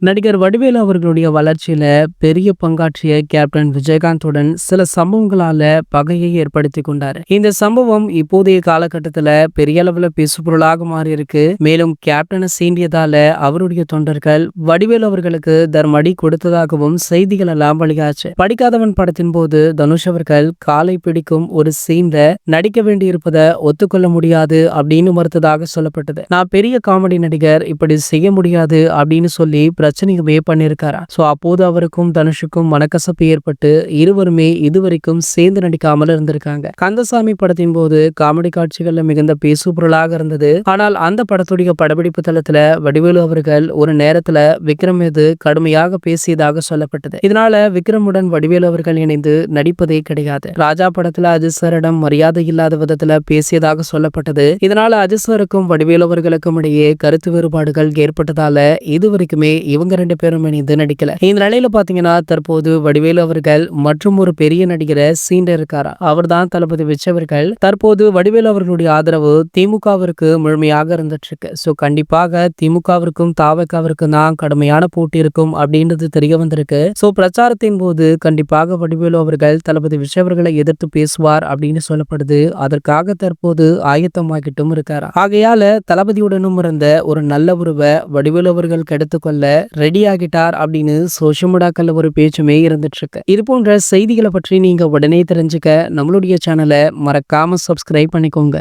நடிகர் வடிவேலு அவர்களுடைய வளர்ச்சியில பெரிய பங்காற்றிய கேப்டன் விஜயகாந்துடன் சில சம்பவங்களால பகையை ஏற்படுத்தி கொண்டாரு. இந்த சம்பவம் இப்போதைய காலகட்டத்துல பெரிய அளவுல பேசுபொருளாக மாறி இருக்கு. மேலும் கேப்டனை சீண்டியதால அவருடைய தொண்டர்கள் வடிவேலு அவர்களுக்கு தர்மடி கொடுத்ததாகவும் செய்திகள் எல்லாம் வெளியாச்சு. படிக்காதவன் படத்தின் போது தனுஷ் அவர்கள் காலை பிடிக்கும் ஒரு சீன்ல நடிக்க வேண்டியிருப்பதை ஒத்துக்கொள்ள முடியாது அப்படின்னு மறுத்ததாக சொல்லப்பட்டது. நான் பெரிய காமெடி நடிகர், இப்படி செய்ய முடியாது அப்படின்னு சொல்லி பிரச்சனையுமே பண்ணியிருக்காரா. சோ அப்போது அவருக்கும் தனுஷுக்கும் மனக்கசப்பு ஏற்பட்டு இருவருமே இதுவரைக்கும் சேர்ந்து நடிக்காமல் இருந்திருக்காங்க. கந்தசாமி படத்தின் போது காமெடி காட்சிகள்ல மிகுந்த பேசு பொருளாக இருந்தது. ஆனால் அந்த படத்துடைய படப்பிடிப்பு தளத்துல வடிவேலு அவர்கள் ஒரு நேரத்துல விக்ரம் மீது கடுமையாக பேசியதாக சொல்லப்பட்டது. இதனால விக்ரமுடன் வடிவேலு அவர்கள் இணைந்து நடிப்பதே கிடையாது. ராஜா படத்துல அஜித் சாரிடம் மரியாதை இல்லாத விதத்துல பேசியதாக சொல்லப்பட்டது. இதனால அஜித் சாருக்கும் வடிவேலு அவர்களுக்கும் இடையே கருத்து வேறுபாடுகள் ஏற்பட்டதால இதுவரைக்குமே இவங்க ரெண்டு பேரும் இணைந்து நடிக்கல. இந்த நிலையில பாத்தீங்கன்னா தற்போது வடிவேலு அவர்கள் மற்றும் ஒரு பெரிய நடிகரை சீண்ட இருக்காரா. அவர் தான் தளபதி விஜய் அவர்கள். தற்போது வடிவேலு அவர்களுடைய ஆதரவு திமுகவிற்கு முழுமையாக இருந்துட்டு இருக்கு. சோ கண்டிப்பாக திமுகவிற்கும் தாவகவிற்கும் தான் கடுமையான போட்டி இருக்கும் அப்படின்றது தெரிய வந்திருக்கு. சோ பிரச்சாரத்தின் போது கண்டிப்பாக வடிவேலு அவர்கள் தளபதி விஜய் அவர்களை எதிர்த்து பேசுவார் அப்படின்னு சொல்லப்படுது. அதற்காக தற்போது ஆயத்தமாகிட்டும் இருக்காரா. ஆகையால தளபதியுடனும் இருந்த ஒரு நல்ல உறவை வடிவேலு அவர்கள் கெடுத்துக்கொள்ள ரெடி ஆகிட்டார் அப்படின்னு சோஷியல் மீடியாக்கள்ல ஒரு பேச்சுமே இருந்துட்டு இருக்கு. இது போன்ற செய்திகளை பற்றி நீங்க உடனே தெரிஞ்சுக்க நம்மளுடைய சேனலை மறக்காம சப்ஸ்கிரைப் பண்ணிக்கோங்க.